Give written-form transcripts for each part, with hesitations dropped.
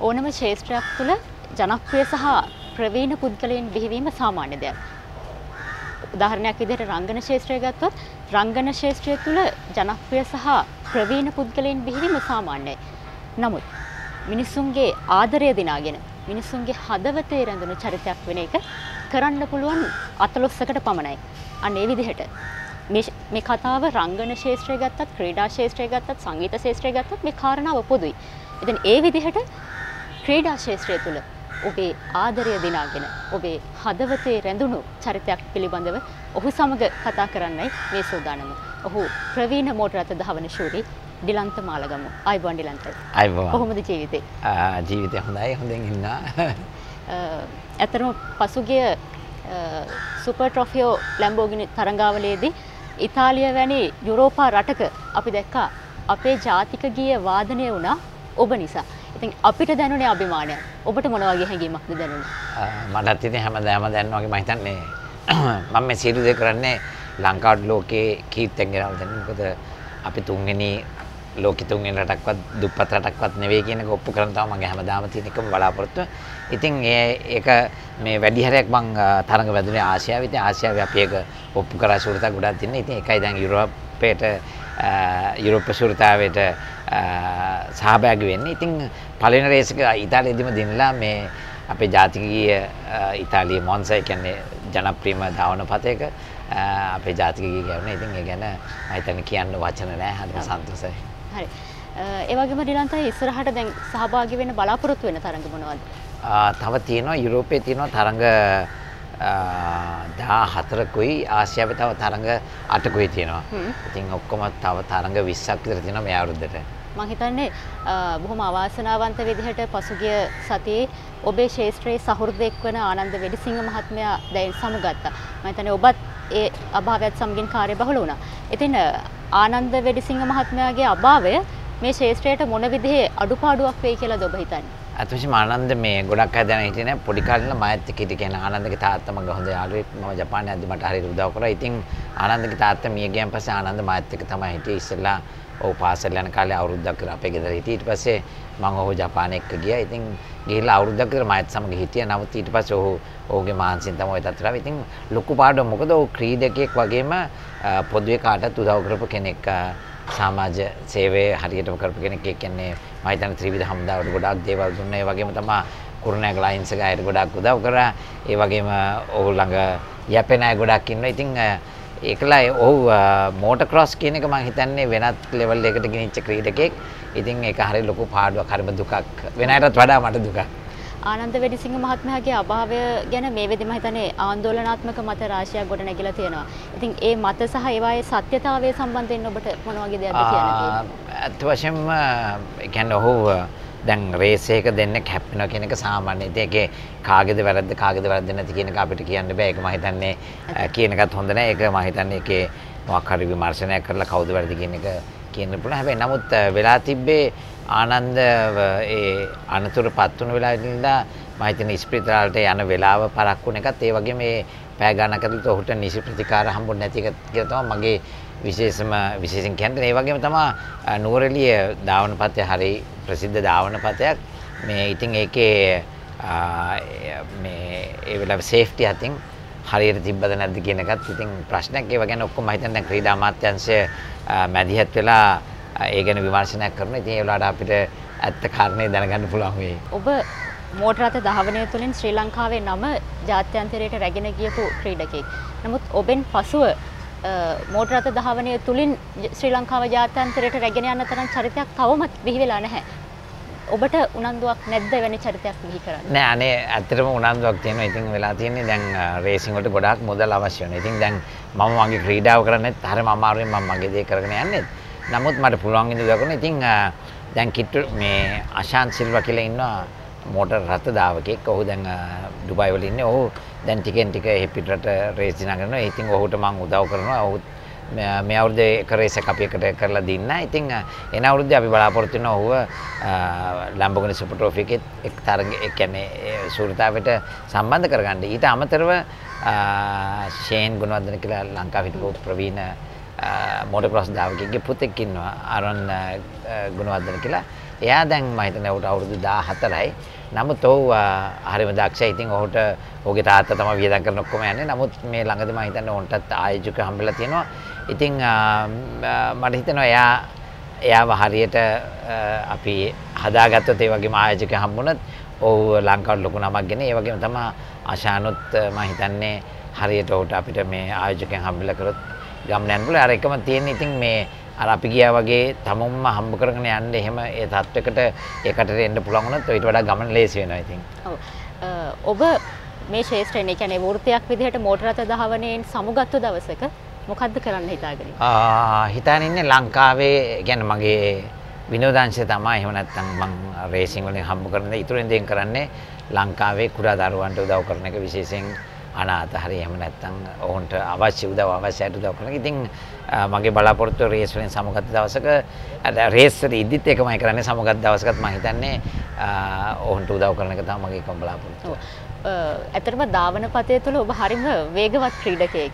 ඕනම ශාස්ත්‍රයක් තුළ ජනප්‍රිය සහ ප්‍රවීණ පුද්ගලයන් බිහිවීම සාමාන්‍ය දෙයක්. උදාහරණයක් විදිහට රංගන ශාස්ත්‍රය ගත්තොත් රංගන ශාස්ත්‍රය තුළ ජනප්‍රිය සහ ප්‍රවීණ පුද්ගලයන් බිහිවීම සාමාන්‍යයි. නමුත් මිනිසුන්ගේ ආදරය දිනාගෙන මිනිසුන්ගේ හදවතේ රැඳුණු චරිතයක් වෙන එක කරන්න පුළුවන් අතලොස්සකට පමණයි. අන්න ඒ විදිහට මේ කතාව රංගන ශාස්ත්‍රය ගත්තත් ක්‍රීඩා ශාස්ත්‍රය ගත්තත් සංගීත ශාස්ත්‍රය ගත්තත් මේ කාරණාව පොදුයි. ඉතින් ඒ විදිහට ක්‍රීඩා ශාස්ත්‍රය තුළ ඔබේ ආදරය දිනාගෙන ඔබේ හදවතේ රැඳුණු චරිතයක් පිළිබඳව ඔහු සමග කතා කරන්නයි මේ සූදානම. ඔහු ප්‍රවීණ මෝටර රථ ධාවන ශූරී ඩිලන්ත මාලගම. ආයිබෝන් ඩිලන්ත. ආයිබෝන්. කොහොමද ජීවිතේ? ජීවිතය හොඳයි. හොඳින් ඉන්නවා. ඇත්තටම පසුගිය සුපර් ට්‍රොෆියෝ ලැම්බෝගිනි තරඟාවලියේදී ඉතාලිය වැනි යුරෝපා රටක අපි දැක්කා අපේ ජාතික ගීය වාදනය වුණා ඔබ නිසා. ඉතින් අපිට දැනුනේ අභිමානය. ඔබට මොන වගේ හැඟීමක්ද දැනුනේ? මටත් ඉතින් හැමදාම දැනනවා වගේ මම හිතන්නේ මම මේ සියලු දේ කරන්නේ ලංකාවට ලෝකේ කීර්තියක් ගෙනල්ලා දෙන්න. මොකද අපි තුන්වෙනි ලෝකෙ තුන්වෙනි රටක්වත් දුප්පත් රටක්වත් නෙවෙයි කියන එක ඔප්පු කරන්න තමයි මගේ හැමදාම තියෙන එකම බලාපොරොත්තුව. ඉතින් ඒක මේ වැඩි හරියක් මං තරඟ වැදුනේ ආසියාවේ. ඉතින් ආසියාවේ අපි ඒක ඔප්පු කරා ශූරතා ගොඩක් තියෙනවා. ඉතින් ඒකයි දැන් යුරෝප ශූරතාවේට සහභාගී වෙන්නේ. ඉතින් පළවෙනි රේස් එක ඉතාලියේදීම දිනලා මේ අපේ ජාතික ගීය ඉතාලියේ මොන්සා කියන්නේ ජනප්‍රියම ධාවන පතයක අපේ ජාතික ගීය ගැවුණා. ඉතින් ඒ ගැන මම හිතන්නේ කියන්න වචන නැහැ. හරිම සන්තෝෂයි. හරි. ඒ වගේම ඩිලන්තයි ඉස්සරහට දැන් සහභාගී වෙන්න බලාපොරොත්තු වෙන තරඟ මොනවද? තව තියෙනවා යුරෝපයේ තියෙනවා තරඟ 14කුයි ආසියාවේ තව තරඟ 8කුයි තියෙනවා. ඉතින් ඔක්කොම තව තරඟ 20ක් විතර තියෙනවා මේ අවුරුද්දට. මම හිතන්නේ බොහොම අවාසනාවන්ත විදිහට පසුගිය සතියේ ඔබේ ශාස්ත්‍රයේ සහෘදෙක් වන ආනන්ද වෙඩිසිංහ මහත්මයා දැන් සමුගත්තා. මම හිතන්නේ ඔබත් ඒ අභාවයත් සමගින් කාර්යබහුල වුණා. ඉතින් ආනන්ද වෙඩිසිංහ මහත්මයාගේ අභාවය මේ ශාස්ත්‍රයට මොන විදිහේ අඩුපාඩුවක් වෙයි කියලාද ඔබ හිතන්නේ? අතවශ්‍යම ආනන්ද මේ ගොඩක් අය දැන හිටියේ නෑ. පොඩි කාලේ ඉඳලා මාත් එක්ක හිටිය කියන්නේ ආනන්දගේ තාත්තා මගේ හොඳ යාළුවෙක්. මම ජපානයේ යද්දි මට හරියට උදව් කරා. ඉතින් ආනන්දගේ තාත්තා මිය ගියන් පස්සේ ආනන්ද මාත් එක්ක තමයි හිටියේ. ඉස්සෙල්ලා ඔව් පාසල් යන කාලේ අවුරුද්දක් විතර අපේ ගෙදර හිටියේ. ඊට පස්සේ මම ඔහු ජපානයේ එක්ක ගියා. ඉතින් ගිහිල්ලා අවුරුද්දක් විතර මාත් සමග හිටියා. නමුත් ඊට පස්සේ ඔහුගේ මානසින් තමයි ඔය තත්ත්වය. ඉතින් ලොකු පාඩුවක්. මොකද ඔහු ක්‍රීඩකයෙක් වගේම පොදුවේ කාටත් උදව් කරපු කෙනෙක්. සමාජ සේවය හරියටම කරපු කෙනෙක්. ඒ කියන්නේ මම හිතන්නේ ත්‍රිවිධ හමුදාවට ගොඩාක් දේවල් දුන්නා. ඒ වගේම තමයි කුරුණෑගල ලයින්ස් එක අයට ගොඩාක් උදව් කරා. ඒ වගේම ඔහු ළඟ යැපෙන අය ගොඩක් ඉන්නවා. ඉතින් ඒකලා ඔහු මෝටර් ක්‍රොස් කියන එක මම හිතන්නේ වෙනත් ලෙවල් එකකට ගෙනිච්ච ක්‍රීඩකයෙක්. ඉතින් ඒක හරිය ලොකු පාඩුවක්, හරිම දුකක්. වෙන අයටත් වඩා මට දුකක්. ආනන්ද වෙඩිසිංහ මහත්මයාගේ අභාවය ගැන මේ වෙද්දි මම හිතන්නේ ආందోලනාත්මක මත රාශියක් ගොඩ නැගිලා තියෙනවා. ඉතින් ඒ මත සහ ඒවායේ සත්‍යතාවය සම්බන්ධයෙන් ඔබට මොන වගේ දෙයක්ද කියන්න තියෙන්නේ? අත් වශයෙන්ම කියන්නේ ඔහු දැන් රේස් එක දෙන්නෙක් හැප්පෙනවා කියන එක සාමාන්‍යයි. ඒකේ කාගේද වැරද්ද නැති කියන එක අපිට කියන්න බෑ. ඒක මම හිතන්නේ කියන එකත් හොඳ නෑ. ඒක මම හිතන්නේ ඒකේ මොකක් හරි විමර්ශනයක් කරලා කවුද වැරදි කියන එක කියන්න පුළුවන්. හැබැයි නමුත් වෙලා තිබ්බේ ආනන්ද ඒ අනතුරපත් වුණ වෙලාවෙ ඉඳලා මම හිතන්නේ ස්පිරිතාලට යන වෙලාව පරක් වුණ එකත් ඒ වගේම මේ පැය ගණනක ඇතුළත ඔහුට නිසි ප්‍රතිකාර හම්බුනේ නැති එක කියලා තමයි මගේ විශේෂයෙන් කියන්නේ. ඒ වගේම තමයි නුවරඑළිය ධාවන පතය හරි ප්‍රසිද්ධ ධාවන පතයක්. මේ ඉතින් ඒකේ මේ ඒ වෙලාවේ සේෆ්ටි අතින් හරියට තිබ්බද නැද්ද කියන එකත් ඉතින් ප්‍රශ්නයක්. ඒව ගැන ඔක්කොම මම හිතන්නේ දැන් ක්‍රීඩා අමාත්‍යාංශය මැදිහත් වෙලා ඒ ගැන විමර්ශනයක් කරනවා. ඉතින් ඒ වෙලාවට අපිට ඇත්ත කාරණේ දැනගන්න පුළුවන් වෙයි. ඔබ මෝටර රථ ධාවනය තුළින් ශ්‍රී ලංකාවේ නම ජාත්‍යන්තරයට රැගෙන ගියපු ක්‍රීඩකයෙක්. නමුත් ඔබෙන් පසුව මෝටර රථ ධාවනය තුළින් ශ්‍රී ලංකාව ජාත්‍යන්තරයට රැගෙන යන තරම් චරිතයක් තවමත් බිහි වෙලා නැහැ. ඔබට උනන්දුවක් නැද්ද වෙන චරිතයක් බිහි කරන්න? නෑ අනේ ඇත්තටම උනන්දුවක් තියෙනවා. ඉතින් වෙලා තියෙන්නේ දැන් රේසින් වලට ගොඩාක් මුදල් අවශ්‍ය වෙනවා. ඉතින් දැන් මම මගේ ක්‍රීඩාව කරන්නේත් හරිම අමාරුවෙන් මම මගේ දේ කරගෙන යන්නේ. නමුත් මට පුළුවන් ඉඳලා කරන. ඉතින් දැන් කිට්ටු මේ අශාන්ත් සිල්වා කියලා ඉන්නවා මෝටර් රථ ධාවකෙක්. ඔහු දැන් ඩුබායි වල ඉන්නේ. ඔහු දැන් ටිකෙන් ටික පිටරට රේස් දිනා කරනවා. ඉතින් ඔහුට මම උදව් කරනවා. ඔහු මේ අවුරුද්දේ එක රේස් එකක් අපි එකට කරලා දින්න. ඉතින් එන අවුරුද්දේ අපි බලාපොරොත්තු වෙනවා ඔහුව ලැම්බෝගිනි සුපර් ට්‍රොෆි එකේ එක් තරග ඒ කියන්නේ ශූරතාවයට සම්බන්ධ කරගන්න. ඊට අමතරව ෂේන් ගුණවර්ධන කියලා ලංකාවේ හිටපු ප්‍රවීණ මෝටර් ක්‍රොස් ධාවකයෙක්ගේ පුතෙක් ඉන්නවා අරුන් ගුණවර්ධන කියලා. එයා දැන් මම හිතන්නේ ඔහුට අවුරුදු 14යි. නමුත් ඔහු හරිම දක්ෂයි. ඉතින් ඔහුට ඔහුගේ තාත්තා තමයි වියදම් කරන ඔක්කොම යන්නේ. නමුත් මේ ළඟදී මම හිතන්නේ ඔවුන්ටත් ආයෝජක හම්බෙලා තියෙනවා. ඉතින් මට හිතෙනවා එයාව හරියට අපි හදාගත්තොත් ඒ වගේම ආයෝජක හම්බුනොත් ඔහු ලංකාවට ලොකු නමක් ගෙන. ඒ වගේම තමයි ආශානුත් මම හිතන්නේ හරියට ඔහුට අපිට මේ ආයෝජකයන් හම්බෙලා කරොත් ගමන යන්න පුළුවන්. අර එකම තියෙන ඉතින් මේ අර අපි ගියා වගේ තමුන්ම හම්බ කරගෙන යන්න එහෙම ඒ තත්වයකට ඒකට එන්න පුළුවන් වුණොත් ඊට වඩා ගමන ලේසි වෙනවා ඉතින්. ඔව්. ඔබ මේ ශේෂ්ත්‍රයෙන් ඒ කියන්නේ වෘත්තියක් විදිහට මෝටර රථ දහවණයෙන් සමුගත්තු දවසක මොකද්ද කරන්න හිතාගෙන ඉන්නේ? හිතාගෙන ඉන්නේ ලංකාවේ කියන්නේ මගේ විනෝදාංශය තමයි. එහෙම නැත්නම් මම රේසින් වලින් හම්බ කරන ඉතුරුෙන් දෙන් කරන්නේ ලංකාවේ කුඩා දරුවන්ට උදව් කරන එක, විශේෂයෙන් අනාථ හරි එහෙම නැත්නම් ඔවුන්ට අවශ්‍ය අවශ්‍යයට උදව් කරන එක. ඉතින් මගේ බලාපොරොත්තුව රේස් වලින් සමුගත් දවසක රේස් වල ඉදිත් එකමයි කරන්නේ. සමුගත් දවසකත් මම හිතන්නේ ඔවුන්ට උදව් කරන එක තමයි මගේ එකම බලාපොරොත්තුව. ඇත්තටම ධාවන පතය තුළ ඔබ හරිම වේගවත් ක්‍රීඩකයෙක්.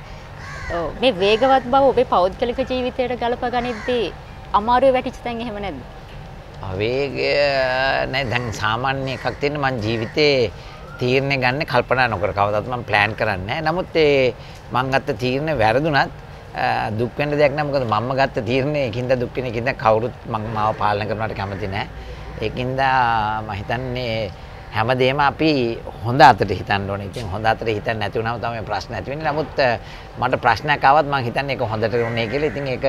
මේ වේගවත් බව ඔබේ පෞද්ගලික ජීවිතයට ගලප ගනිද්දී අමාරුවේ වැටිච්ච තැන් එහෙම නැද්ද? වේගය නෑ දැන් සාමාන්‍ය එකක් තියෙන මං ජීවිතේ තීරණය ගන්න කල්පනා නොකර කවදාවත් මම ප්ලෑන් කරන්නේ නැහැ. නමුත් මං ගත්ත තීරණය වැරදුනත් දුක් වෙන්න දෙයක් නැහැ. මොකද මම ගත්ත තීරණය ඒකින්ද දුක් වෙන ඒකින්ද කවුරුත් මාව පාලනය කරනවට කැමති නැහැ. ඒකින්ද මම හිතන්නේ හැමදේම අපි හොඳ අතට හිතන්න ඕනේ. ඉතින් හොඳ අතට හිතන්නේ නැති වුණාම තමයි ප්‍රශ්න ඇති වෙන්නේ. නමුත් මට ප්‍රශ්නයක් ආවත් මම හිතන්නේ ඒක හොඳට වුණේ කියලා. ඉතින් ඒක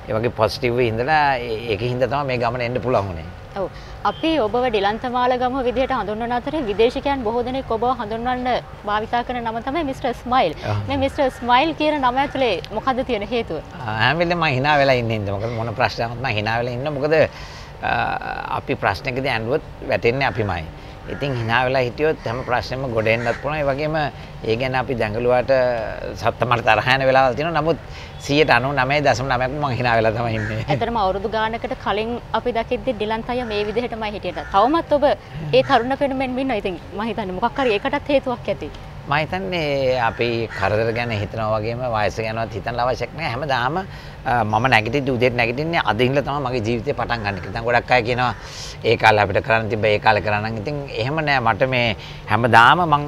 ඒ වගේ පොසිටිව් වෙ ඉඳලා ඒකින්ද තමයි මේ ගමන එන්න පුළුවන් වුණේ. ඔව්. අපි ඔබව ඩිලන්තමාලගම විදිහට හඳුන්වන අතරේ විදේශිකයන් බොහෝ දෙනෙක් ඔබව හඳුන්වන්න භාවිතා කරන නම තමයි මිස්ටර් ස්මයිල්. මේ මිස්ටර් ස්මයිල් කියන නම ඇතුලේ මොකද්ද තියෙන හේතුව? හැම වෙලේම මම hina වෙලා ඉන්නේ. මොකද මොන ප්‍රශ්නයක්වත් මම hina වෙලා ඉන්න. මොකද අපි ප්‍රශ්නකදී ඇඬුවොත් වැටෙන්නේ අපිමයි. ඉතින් hina වෙලා හිටියොත් හැම ප්‍රශ්නෙම ගොඩ එන්නත් පුළුවන්. ඒ වගේම ඒ ගැන අපි දැඟලුවාට සත්තමට තරහ යන වෙලාවල් තියෙනවා. නමුත් 99.9ක් මම hina වෙලා තමයි ඉන්නේ. ඇත්තටම අවුරුදු ගානකට කලින් අපි දකිද්දි ඩිලන්ත අයියා මේ විදිහටමයි හිටියට. තවමත් ඔබ ඒ තරුණ පෙනුමෙන් ඉන්නවා. ඉතින් මම හිතන්නේ මොකක් හරි ඒකටත් හේතුවක් ඇති. මම හිතන්නේ අපි කරදර ගැන හිතනවා වගේම වයස ගැනවත් හිතන්න අවශ්‍යක් නැහැ. හැමදාම මම නැගිටිද්දි උදේට නැගිටින්නේ අද ඉඳලා තමයි මගේ ජීවිතේ පටන් ගන්න කියලා. දැන් ගොඩක් අය කියනවා ඒ කාලේ අපිට කරන්න තිබ්බ ඒ කාලේ කරා නම් ඉතින් එහෙම නෑ. මට මේ හැමදාම මං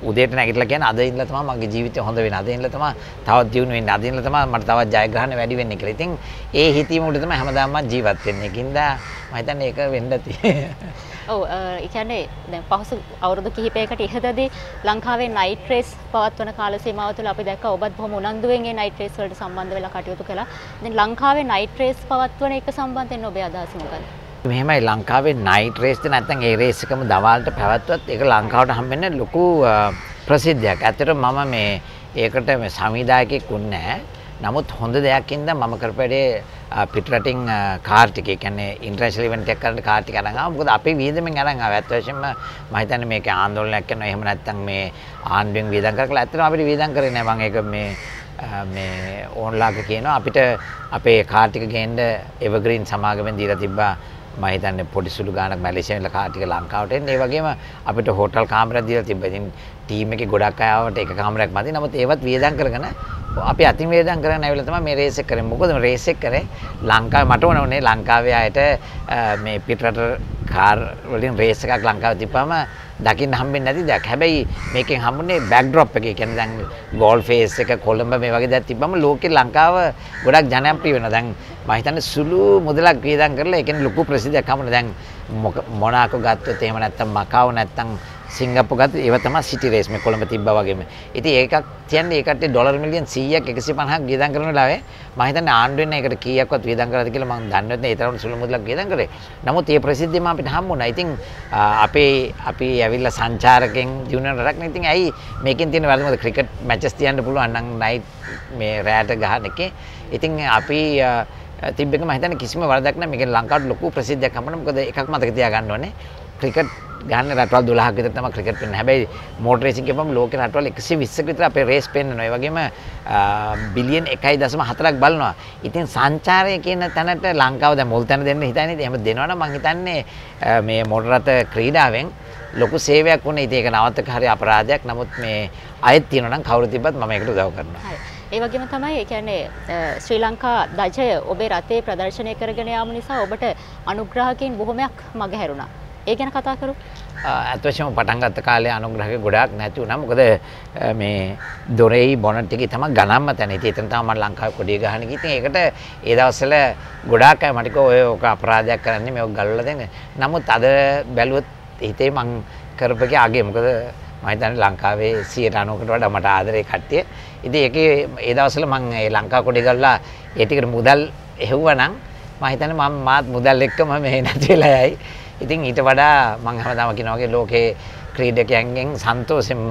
උදේට නැගිටලා කියන්නේ අද ඉඳලා තමයි මගේ ජීවිතේ හොඳ වෙන්නේ. අද ඉඳලා තමයි තවත් දියුණු වෙන්නේ. අද ඉඳලා තමයි මට තවත් ජයග්‍රහණ වැඩි වෙන්නේ කියලා. ඉතින් ඒ හිතීම උඩ තමයි හැමදාම මම ජීවත් වෙන්නේ. ඒකින්ද මම හිතන්නේ ඒක වෙන්න තියෙන්නේ. ඔව් ඒ කියන්නේ දැන් පහසු අවුරුදු කිහිපයකට ඉහතදී ලංකාවේ නයිට් රේස් පවත්වන කාල සීමාව තුළ අපි දැක්කා ඔබත් බොහොම උනන්දුවෙන් ඒ නයිට් රේස් වලට සම්බන්ධ වෙලා කටයුතු කළා. දැන් ලංකාවේ නයිට් රේස් පවත්වන එක සම්බන්ධයෙන් ඔබේ අදහස මොකක්ද? මෙහෙමයි ලංකාවේ නයිට් රේස් එක නැත්නම් ඒ රේස් එකම දවල්ට පැවැත්වුවත් ඒක ලංකාවට හම්බෙන්නේ ලොකු ප්‍රසිද්ධියක්. ඇත්තටම මම මේ ඒකට මේ සංවිධායකයෙක් වුණේ නැහැ. නමුත් හොඳ දෙයක්ින්ද මම කරපැඩේ පිටරටින් කාර් ටික, ඒ කියන්නේ ඉන්ටර්නැෂනල් ඉවෙන්ට් එකක් කරන්න කාර් ටික අරන් ආවා. මොකද අපේ වියදමෙන් අරන් ආවා. ඇත්ත වශයෙන්ම මම හිතන්නේ මේක ආందోලනයක් කරනවා. එහෙම නැත්නම් මේ ආණ්ඩුවෙන් වියදම් කරලා ඇත්තටම අපිට වියදම් කරේ නැහැ. මම ඒක මේ ඕන්ලාක කියනවා අපිට අපේ කාර් ටික ගේන්න එවර්ග්‍රීන් සමාගමෙන් දීලා තිබ්බා. මම හිතන්නේ පොඩි සුළු ගාණක් මැලේසියාවෙන් ඉන්න කාර් ටික ලංකාවට එන්න. ඒ වගේම අපිට හෝටල් කාමරයක් දීලා තිබ්බා. ඉතින් ටීම් එකේ ගොඩක් අය ආවට එක කාමරයක් මදි. නමුත් ඒවත් වියදම් කරගෙන අපි අතින් වේදම් කරගෙන ඇවිල්ලා තමයි මේ රේස් එක කරේ. මොකද රේස් එක කරේ ලංකාවේ මට ඕනේ ලංකාවේ අයට මේ පිටරට කාර් වලින් රේස් එකක් ලංකාවේ තිබ්බම දකින්න හම්බෙන්නේ නැති දෙයක්. හැබැයි මේකෙන් හම්බුනේ බෑක් ඩ්‍රොප් එක. ඒ කියන්නේ දැන් ගෝල් ෆේස් එක කොළඹ මේ වගේ දේවල් තිබ්බම ලෝකේ ලංකාව ගොඩක් ජනප්‍රිය වෙනවා. දැන් මම හිතන්නේ සුළු මුදලක් වියදම් කරලා ඒ කියන්නේ ලොකු ප්‍රසිද්ධියක් හම්බුනේ. දැන් මොනාකෝ ගත්තොත් එහෙම නැත්නම් මකාව් නැත්නම් සිංගප්පූර් ගත්තොත් ඒව තමයි සිටි රේස් මේ කොළඹ තිබ්බා වගේම. ඉතින් ඒකක් කියන්නේ ඒකට ඩොලර් මිලියන් 100ක් 150ක් වියදම් කරන වෙලාවේ මම හිතන්නේ ආණ්ඩුවෙන් ඒකට කීයක්වත් වියදම් කරලාද කියලා මම දන්නේ නැහැ. ඒ තරම් සුළු මුදලක් වියදම් කරේ. නමුත් මේ ප්‍රසිද්ධියම අපිට හම්බුණා. ඉතින් අපි ඇවිල්ලා සංචාරකෙන් දිනුන රටක් නේ. ඉතින් ඇයි මේකෙන් තියෙන වැරදි මොකද ක්‍රිකට් මැචස් තියන්න පුළුවන් නම් නයිට් මේ රැට ගහන එකේ. ඉතින් අපි තිබ්බ එක මම හිතන්නේ කිසිම වරදක් නැහැ. මේක ලංකාවට ලොකු ප්‍රසිද්ධියක් හම්බුණා. මොකද එකක් මතක තියාගන්න ඕනේ. ක්‍රිකට් ගන්න රටවල් 12ක් විතර තමයි ක්‍රිකට් වෙන්නේ. හැබැයි මෝටර් රේසින් කියපම ලෝකේ රටවල් 120ක විතර අපේ රේස් පෙන්නනවා. ඒ වගේම බිලියන් 1.4ක් බලනවා. ඉතින් සංචාරය කියන තැනට ලංකාව දැන් මුල් තැන දෙන්න හිතන්නේ. එහෙම දෙනවනම් මම හිතන්නේ මේ මෝටර රථ ක්‍රීඩාවෙන් ලොකු සේවයක් වුණේ. ඉතින් ඒක නවත්තක හරි අපරාධයක්. නමුත් මේ අයත් තියෙනවා නම් කවුරු තිබ්බත් මම ඒකට උදව් කරනවා. හරි. ඒ වගේම තමයි ඒ කියන්නේ ශ්‍රී ලංකා දජය ඔබේ රටේ ප්‍රදර්ශනය කරගෙන යාම නිසා ඔබට අනුග්‍රහකයන් බොහොමයක් මගහැරුණා. ඒ ගැන කතා කරමු. ඇත්ත වශයෙන්ම පටන් ගත්ත කාලේ අනුග්‍රහක ගොඩාක් නැති වුණා. මොකද මේ දොරේයි බොනට් එකේ තමයි ගණන්ම තැන. ඉතින් එතන තමයි මම ලංකාවේ කොඩිය ගහන ගිහින්. ඉතින් ඒකට ඒ දවස්වල ගොඩාක් අය මට කිව්වා ඔය අපරාධයක් කරන්නේ මේක ගල්වලා දෙන්න. නමුත් අද බැලුවොත් හිතේ මං කරපගේ අගේ මොකද මම හිතන්නේ ලංකාවේ 90%කට වඩා මට ආදරේ කට්ටිය. ඉතින් ඒකේ ඒ දවස්වල මං ඒ ලංකා කොඩිය ගල්ලා ඒ ටිකට මුදල් එහුවනම් මම හිතන්නේ මම මාත් මුදල් එක්කම මෙහෙ නැති වෙලා යයි. ඉතින් ඊට වඩා මම හැමදාම කියනවා වගේ ලෝකේ ක්‍රීඩකයන්ගෙන් සන්තෝෂෙන්ම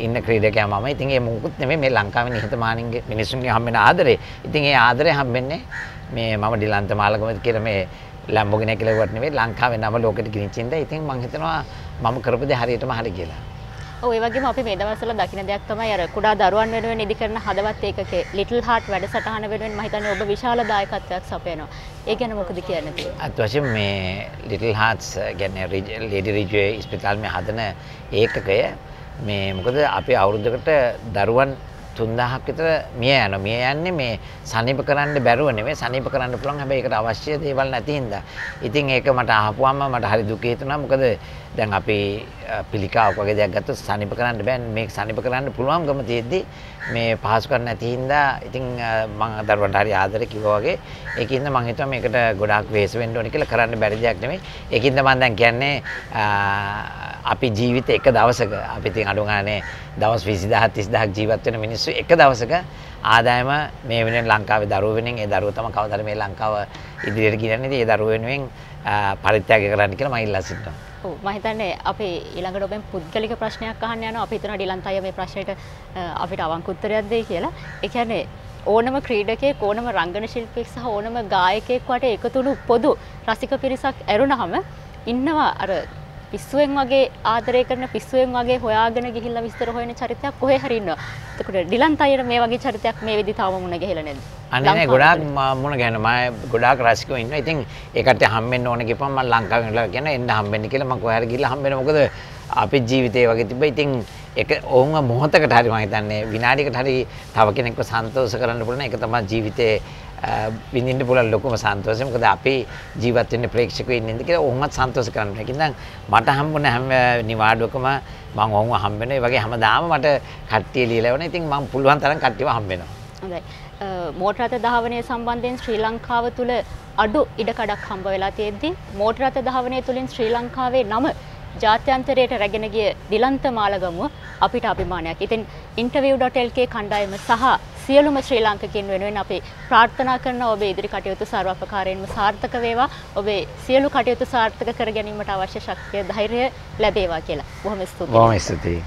ඉන්න ක්‍රීඩකයා මම. ඉතින් ඒ මොකුත් නෙමෙයි මේ ලංකාවේ නිහතමානීන්ගේ මිනිස්සුන්ගේ හම්බෙන ආදරේ. ඉතින් ඒ ආදරේ හම්බෙන්නේ මේ මම ඩිලන්ත මාලගම කියලා මේ ලැම්බෝගිනි කියලා වට නෙවෙයි ලංකාවේ නම ලෝකෙට ගෙනිච්චින්ද. ඉතින් මම හිතනවා මම කරපු දේ හරියටම හරි කියලා. ඔව් ඒ වගේම අපි මේ දවස්වල දකින්න දෙයක් තමයි අර කුඩා දරුවන් වෙනුවෙන් ඉදි කරන හදවත් ඒකකේ ලිටල් හાર્ට් වැඩසටහන වෙනුවෙන් මම හිතන්නේ ඔබ විශාල දායකත්වයක් සපයනවා. ඒ ගැන මොකද කියන්න තියෙන්නේ? අත් වශයෙන් මේ ලිටල් හાર્ට්ස් කියන්නේ ලේඩි රිජුවේ ඉස්පිතාල් මේ හදන ඒකකය මේ මොකද අපි අවුරුද්දකට දරුවන් 3000ක් විතර මිය යනවා. මිය යන්නේ මේ සනීප කරන්න බැරුව නෙවෙයි සනීප කරන්න පුළුවන්. හැබැයි ඒකට අවශ්‍ය දේවල් නැති හින්දා. ඉතින් ඒක මට අහපුවම මට හරි දුක හිතුණා. මොකද දැන් අපි පිළිකාවක් වගේ දෙයක් ගත්තොත් සනීප කරන්න බෑ. මේක සනීප කරන්න පුළුවන්කම තියෙද්දි මේ පහසුකම් නැති හින්දා ඉතින් මම දරුවන්ට හරි ආදරේ කිව්වා වගේ. ඒකින්ද මම හිතුවා මේකට ගොඩාක් වෙහෙස වෙන්න ඕනේ කියලා කරන්න බැරි දෙයක් නෙවෙයි. ඒකින්ද මම දැන් කියන්නේ අපි ජීවිතේ එක දවසක අපි ඉතින් අඩු ගානේ දවස් 20000 30000ක් ජීවත් වෙන මිනිස්සු එක දවසක ආදායම මේ වෙනුවෙන් ලංකාවේ දරුවෝ වෙනුවෙන් ඒ දරුවෝ තමයි කවදාද මේ ලංකාව ඉදිරියට ගෙනියන්නේ. ඒ දරුවෝ වෙනුවෙන් පරිත්‍යාග කරන්න කියලා මම ඉල්ලා සිටිනවා. ඔව් මම හිතන්නේ අපි ඊළඟට ඔබෙන් පුද්ගලික ප්‍රශ්නයක් අහන්න යනවා. අපි හිතනවා ඩිලන්ත අයියා මේ ප්‍රශ්නෙට අපිට අවංක උත්තරයක් දෙයි කියලා. ඒ කියන්නේ ඕනම ක්‍රීඩකයෙක් ඕනම රංගන ශිල්පියෙක් සහ ඕනම ගායකයෙක් වට එකතුණු පොදු රසික පිරිසක් ඇරුණාම ඉන්නවා අර පිස්සුවෙන් වගේ ආදරය කරන පිස්සුවෙන් වගේ හොයාගෙන ගිහිල්ලා විස්තර හොයන චරිතයක් කොහේ හරි ඉන්නවා. එතකොට ඩිලන්ත අයියට මේ වගේ චරිතයක් මේ වෙදි තාම මුණ ගැහිලා නැද්ද? අනේ නේ ගොඩාක් මුණ ගැහෙනවා. මම ගොඩාක් රසිකයෝ ඉන්නවා. ඉතින් ඒකට හම්බෙන්න ඕන කියපම මම ලංකාවෙන් ඉඳලා කියන එන්න හම්බෙන්න කියලා මම කොහේ හරි ගිහිල්ලා හම්බෙන්න. මොකද අපේ ජීවිතේ වගේ තිබ්බා. ඉතින් ඒක ඕම මොහොතකට හරි මම හිතන්නේ විනාඩියකට හරි තව කෙනෙක්ව සන්තෝෂ කරන්න පුළුවන්. ඒක තමයි ජීවිතේ විඳින්න පුළුවන් ලොකුම සන්තෝෂය. මොකද අපි ජීවත් වෙන්නේ ප්‍රේක්ෂකයෝ ඉන්නේ කියලා ඔවුන්වත් සන්තෝෂ කරන්න. ඒකින්ද මට හම්බුන හැම නිවාඩුවකම මම ඔවුන්ව හම්බ වෙනවා. ඒ වගේ හැමදාම මට කට්ටිය ලියලා වෙනවා. ඉතින් මම පුළුවන් තරම් කට්ටියව හම්බ වෙනවා. හොඳයි. මෝටර රථ ධාවනය සම්බන්ධයෙන් ශ්‍රී ලංකාව තුල අඩු ඉඩකඩක් හම්බ වෙලා තියෙද්දි මෝටර රථ ධාවනය තුලින් ශ්‍රී ලංකාවේ නම ජාත්‍යන්තරයට රැගෙන ගිය ඩිලන්ත මාලගමුව අපිට අභිමානයක්. ඉතින් interview.lk කණ්ඩායම සහ සියලුම ශ්‍රී ලාංකිකයන් වෙනුවෙන් අපි ප්‍රාර්ථනා කරන ඔබේ ඉදිරි කටයුතු සර්වපකාරයෙන්ම සාර්ථක වේවා. ඔබේ සියලු කටයුතු සාර්ථක කර ගැනීමට අවශ්‍ය ශක්තිය ධෛර්යය ලැබේවා කියලා. බොහොම ස්තුතියි. බොහොම ස්තුතියි.